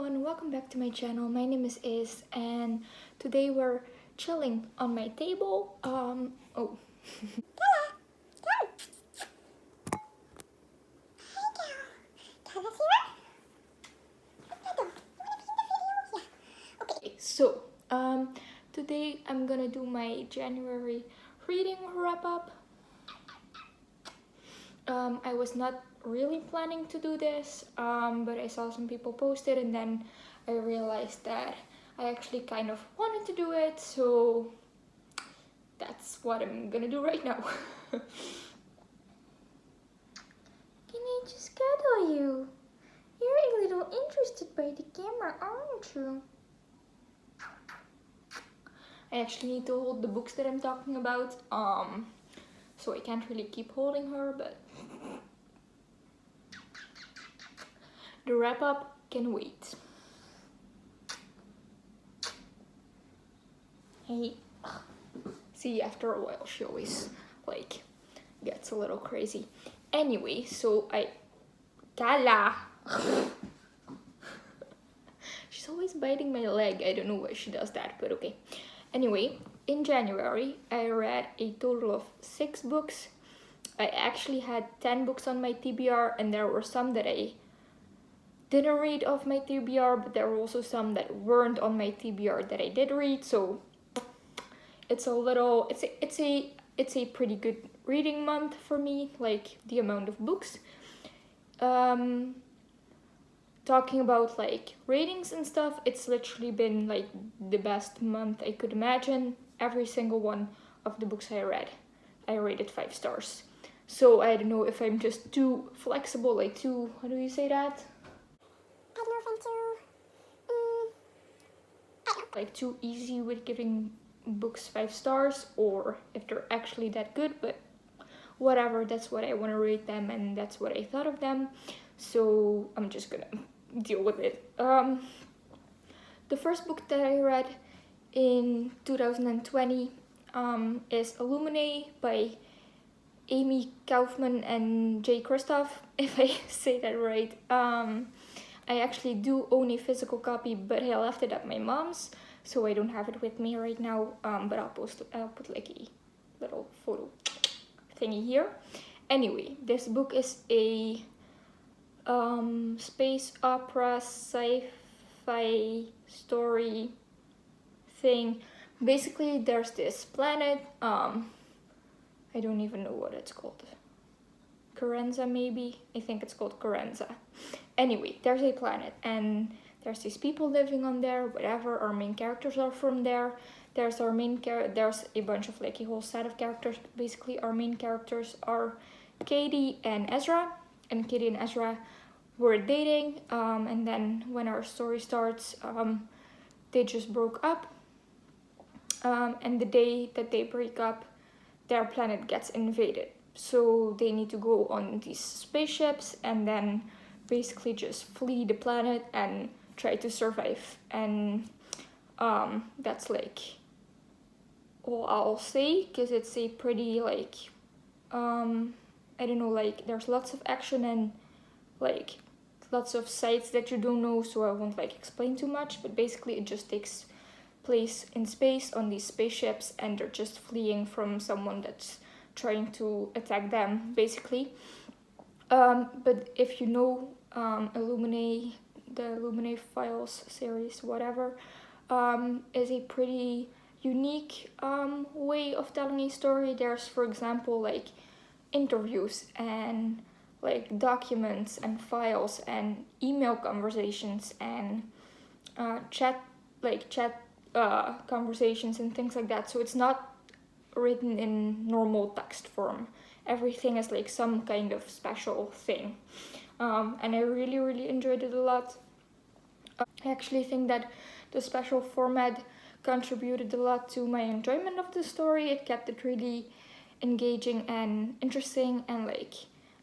everyone, welcome back to my channel. My name is Is and today we're chilling on my table. Oh. Okay, so today I'm gonna do my January reading wrap up. I was not really planning to do this, but I saw some people post it and then I realized that I actually kind of wanted to do it, so that's what I'm gonna do right now. Can I just cuddle you? You're a little interested by the camera, aren't you? I actually need to hold the books that I'm talking about, so I can't really keep holding her, but the wrap up can wait. Hey, see, after a while she always like gets a little crazy. Anyway, so Kala! She's always biting my leg. I don't know why she does that, but okay. Anyway, in January, I read a total of 6 books. I actually had 10 books on my TBR, and there were some that I didn't read off my TBR, but there were also some that weren't on my TBR that I did read, so it's a pretty good reading month for me, like the amount of books. Talking about like ratings and stuff, it's literally been like the best month I could imagine. Every single one of the books I read, I rated 5 stars. So I don't know if I'm just too flexible, like too, how do you say that? I don't know if I'm too, like too easy with giving books 5 stars, or if they're actually that good, but whatever, that's what I want to rate them and that's what I thought of them. So I'm just gonna deal with it. The first book that I read in 2020 is Illuminae by Amy Kaufman and Jay Kristoff, if I say that right. I actually do own a physical copy, but I left it at my mom's, so I don't have it with me right now. But I'll put like a little photo thingy here. Anyway, this book is a space opera sci-fi story thing. Basically, there's this planet. I don't even know what it's called. Carenza, maybe? I think it's called Carenza. Anyway, there's a planet and there's these people living on there, whatever. Our main characters are from there. There's a bunch of like a whole set of characters. Basically, our main characters are Katie and Ezra. And Katie and Ezra were dating, and then when our story starts, they just broke up. And the day that they break up, their planet gets invaded. So they need to go on these spaceships and then basically just flee the planet and try to survive. And that's like all I'll say, because it's a pretty like I don't know, like there's lots of action and like lots of sites that you don't know, so I won't like explain too much, but basically it just takes place in space on these spaceships and they're just fleeing from someone that's trying to attack them, basically. But if you know Illuminae, the Illuminae Files series, whatever, is a pretty unique way of telling a story. There's, for example, like interviews and like documents and files and email conversations and chat conversations and things like that. So it's not written in normal text form. Everything is like some kind of special thing. And I really enjoyed it a lot. I actually think that the special format contributed a lot to my enjoyment of the story. It kept it really engaging and interesting and like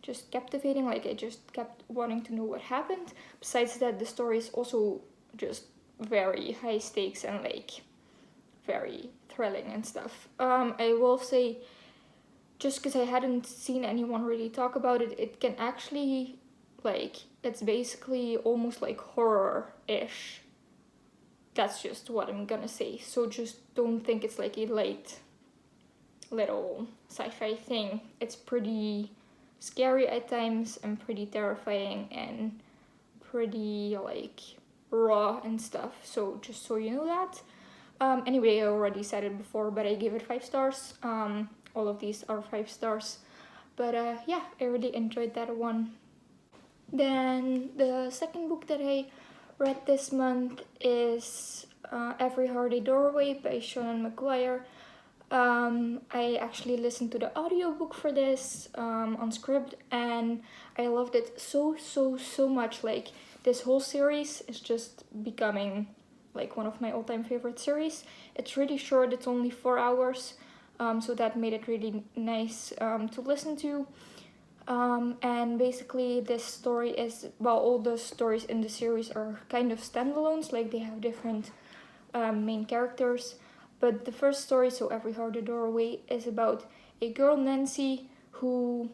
just captivating. Like I just kept wanting to know what happened. Besides that, the story is also just very high stakes and like very thrilling and stuff. I will say, just because I hadn't seen anyone really talk about it, it can actually like it's basically almost like horror-ish. That's just what I'm gonna say. So just don't think it's like a light little sci-fi thing. It's pretty scary at times and pretty terrifying and pretty like raw and stuff. So just so you know that. Anyway, I already said it before, but I gave it 5 stars. All of these are 5 stars. But yeah, I really enjoyed that one. Then the second book that I read this month is Every Heart a Doorway by Seanan McGuire. I actually listened to the audiobook for this on Scribd, and I loved it so much. Like, this whole series is just becoming like one of my all-time favorite series. It's really short, it's only 4 hours, so that made it really nice to listen to. And basically this story is, well, all the stories in the series are kind of standalones, like they have different main characters. But the first story, so Every Heart a Doorway, is about a girl, Nancy, who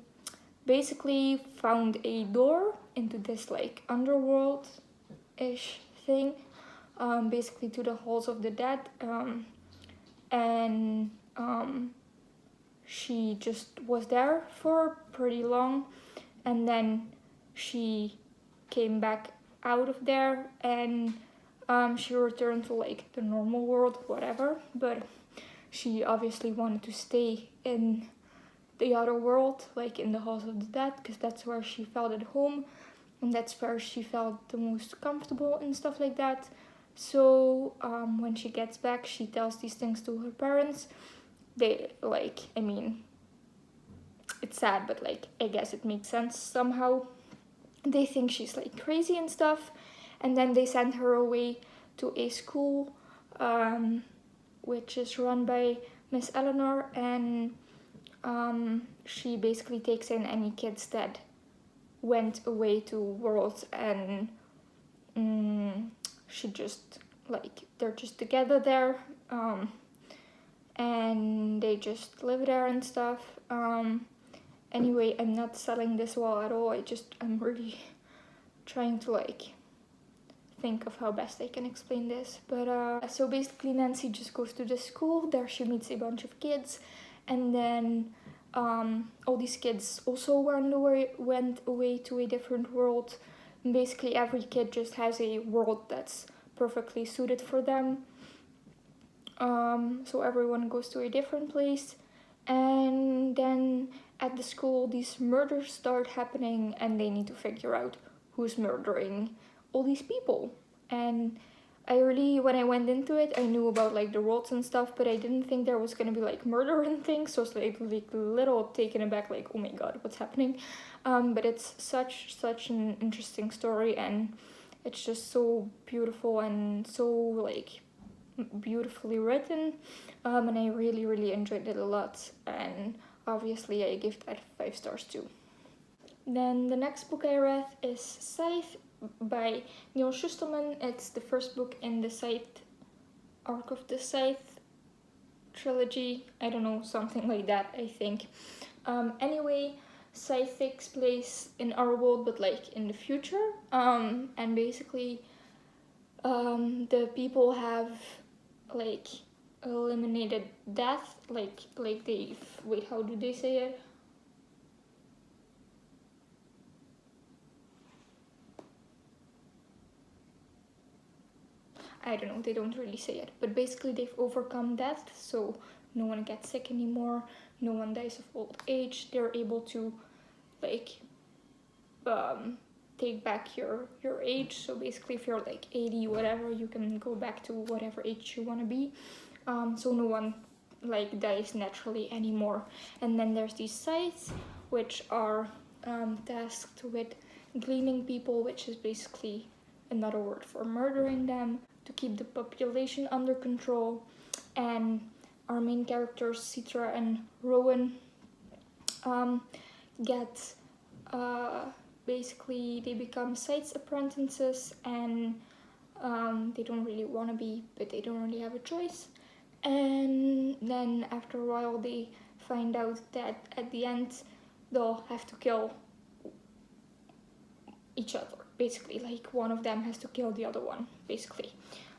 basically found a door into this like underworld-ish thing, basically to the halls of the dead, and she just was there for pretty long, and then she came back out of there, and she returned to like the normal world, whatever, but she obviously wanted to stay in the other world, like in the halls of the dead, because that's where she felt at home and that's where she felt the most comfortable and stuff like that. So when she gets back, she tells these things to her parents. They like, I mean, it's sad, but like I guess it makes sense somehow. They think she's like crazy and stuff, and then they send her away to a school which is run by Miss Eleanor, and she basically takes in any kids that went away to worlds, and she just like, they're just together there, and they just live there and stuff. Anyway, I'm not selling this well at all. I'm really trying to like think of how best I can explain this. But so basically Nancy just goes to the school. There she meets a bunch of kids, and then all these kids also went away to a different world. And basically every kid just has a world that's perfectly suited for them. So everyone goes to a different place, and then at the school these murders start happening, and they need to figure out who's murdering all these people. And when I went into it, I knew about like the worlds and stuff, but I didn't think there was gonna be like murder and things, so I was like a little taken aback, like, oh my god, what's happening? But it's such an interesting story, and it's just so beautiful and so like beautifully written, and I really enjoyed it a lot, and obviously I give that 5 stars too. Then the next book I read is Scythe by Neil Schusterman. It's the first book in the Scythe arc of the Scythe trilogy. I don't know, something like that, I think. Anyway, Scythe takes place in our world, but like in the future. And basically, the people have like eliminated death. Like they wait. How do they say it? I don't know, they don't really say it, but basically they've overcome death, so no one gets sick anymore, no one dies of old age. They're able to like take back your age. So basically if you're like 80 whatever, you can go back to whatever age you want to be. So no one like dies naturally anymore. And then there's these scythes, which are tasked with gleaning people, which is basically another word for murdering them, to keep the population under control. And our main characters, Citra and Rowan, get basically they become scythes apprentices, and they don't really want to be, but they don't really have a choice. And then after a while they find out that at the end they'll have to kill each other, basically. Like one of them has to kill the other one, basically.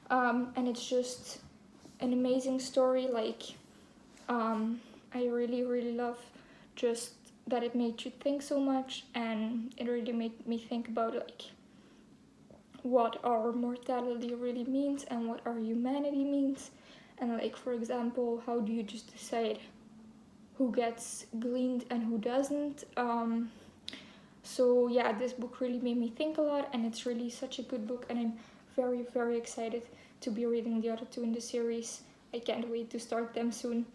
And it's just an amazing story. Like I really, really love just that it made you think so much, and it really made me think about like what our mortality really means and what our humanity means, and like, for example, how do you just decide who gets gleaned and who doesn't. So yeah, this book really made me think a lot, and it's really such a good book, and I'm very, very excited to be reading the other two in the series. I can't wait to start them soon.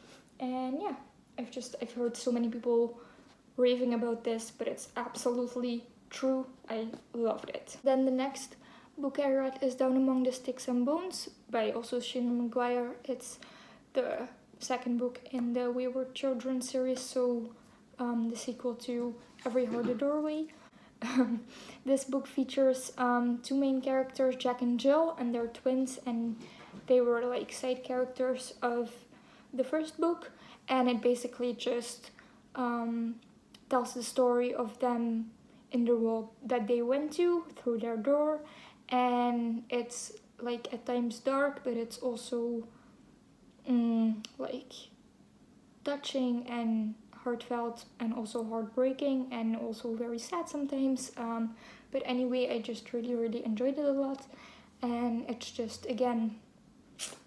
And yeah, I've heard so many people raving about this, but it's absolutely true. I loved it. Then the next book I read is Down Among the Sticks and Bones by also Shane McGuire. It's the second book in the We Were Children series, so the sequel to Every Heart a Doorway. This book features two main characters, Jack and Jill, and they're twins, and they were like side characters of the first book, and it basically just tells the story of them in the world that they went to through their door, and it's like at times dark, but it's also like touching and heartfelt and also heartbreaking and also very sad sometimes. But anyway, I just really, really enjoyed it a lot, and it's just, again,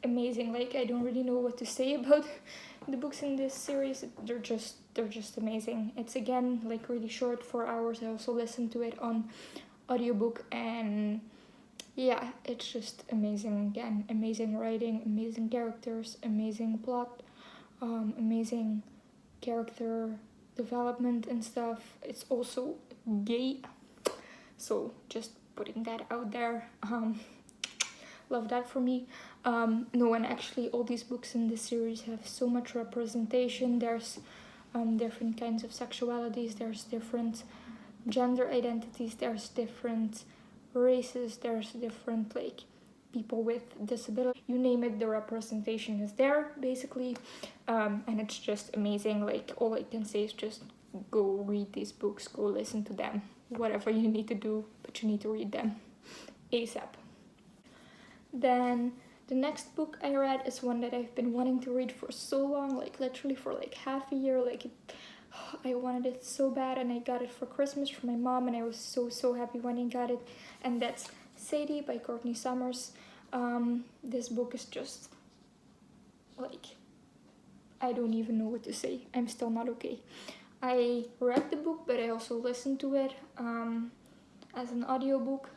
amazing. Like, I don't really know what to say about the books in this series. They're just amazing. It's, again, like really short, 4 hours. I also listened to it on audiobook, and yeah, it's just amazing. Again, amazing writing, amazing characters, amazing plot, amazing character development and stuff. It's also gay, so just putting that out there. Love that for me. No, and actually all these books in this series have so much representation. There's different kinds of sexualities, there's different gender identities, there's different races, there's different like people with disability, you name it, the representation is there basically. And it's just amazing. Like, all I can say is just go read these books, go listen to them, whatever you need to do, but you need to read them ASAP. Then the next book I read is one that I've been wanting to read for so long, like literally for like half a year. I wanted it so bad, and I got it for Christmas from my mom, and I was so happy when I got it, and that's Sadie by Courtney Summers. This book is just like, I don't even know what to say. I'm still not okay. I read the book, but I also listened to it as an audiobook,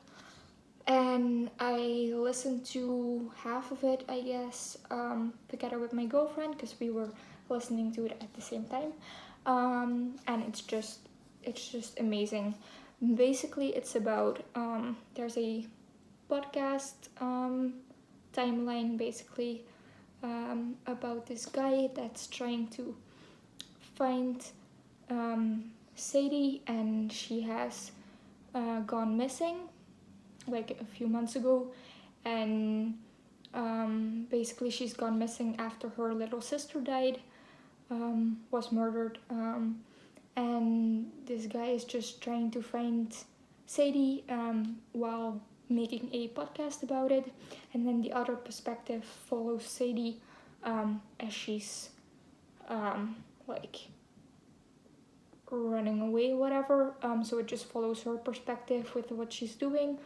and I listened to half of it, I guess, together with my girlfriend, because we were listening to it at the same time. And it's just amazing. Basically, it's about there's a podcast timeline basically about this guy that's trying to find Sadie, and she has gone missing like a few months ago, and basically she's gone missing after her little sister died, was murdered, and this guy is just trying to find Sadie while making a podcast about it. And then the other perspective follows Sadie as she's like running away, whatever. So it just follows her perspective with what she's doing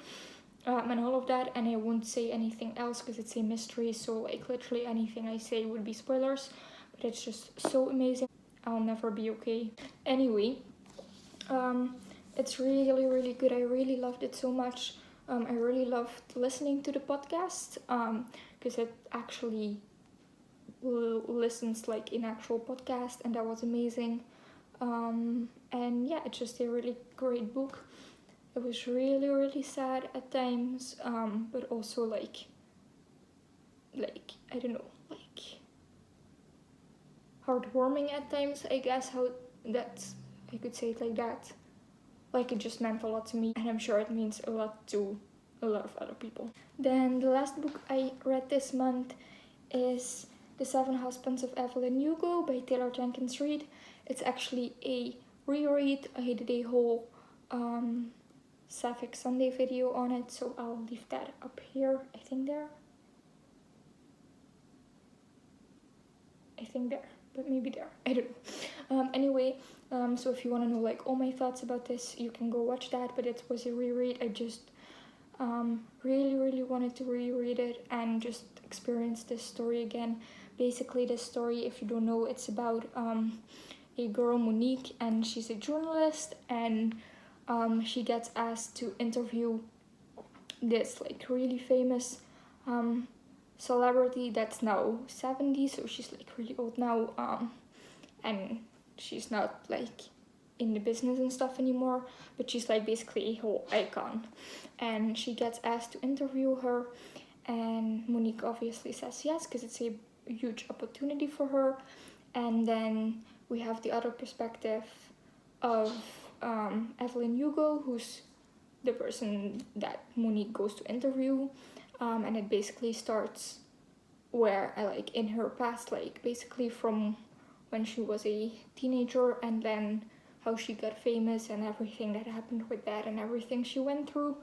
and all of that. And I won't say anything else because it's a mystery, so like literally anything I say would be spoilers, but it's just so amazing. I'll never be okay. Anyway, it's really, really good. I really loved it so much. I really loved listening to the podcast because it actually listens like an actual podcast, and that was amazing. And yeah, it's just a really great book. It was really, really sad at times, but also like I don't know, like heartwarming at times, I guess, how that's, I could say it like that. Like, it just meant a lot to me, and I'm sure it means a lot to a lot of other people. Then the last book I read this month is The Seven Husbands of Evelyn Hugo by Taylor Jenkins Reid. It's actually a reread. I did a whole Sapphic Sunday video on it, so I'll leave that up here. I think there, but maybe there, I don't know. Anyway, so if you want to know like all my thoughts about this, you can go watch that, but it was a reread. I just really wanted to reread it and just experience this story again. Basically, this story, if you don't know, it's about a girl, Monique, and she's a journalist, and she gets asked to interview this like really famous celebrity that's now 70, so she's like really old now, and she's not like in the business and stuff anymore, but she's like basically a whole icon, and she gets asked to interview her, and Monique obviously says yes because it's a huge opportunity for her. And then we have the other perspective of Evelyn Hugo, who's the person that Monique goes to interview, and it basically starts where I like in her past, like basically from when she was a teenager, and then how she got famous and everything that happened with that and everything she went through.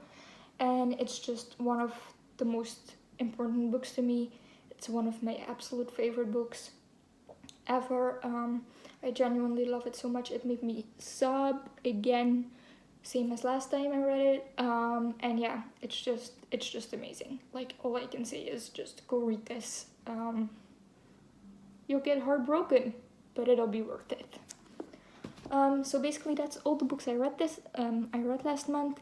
And it's just one of the most important books to me. It's one of my absolute favorite books ever. I genuinely love it so much. It made me sob again, same as last time I read it. And yeah, it's just amazing. Like, all I can say is just go read this. You'll get heartbroken, but it'll be worth it. So basically that's all the books I read last month,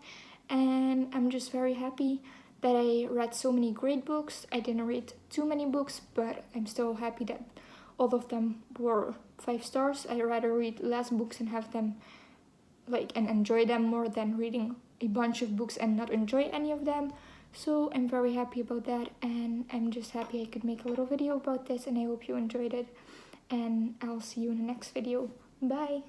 and I'm just very happy that I read so many great books. I didn't read too many books, but I'm still happy that all of them were 5 stars. I'd rather read less books and have them and enjoy them more than reading a bunch of books and not enjoy any of them. So I'm very happy about that, and I'm just happy I could make a little video about this, and I hope you enjoyed it, and I'll see you in the next video. Bye!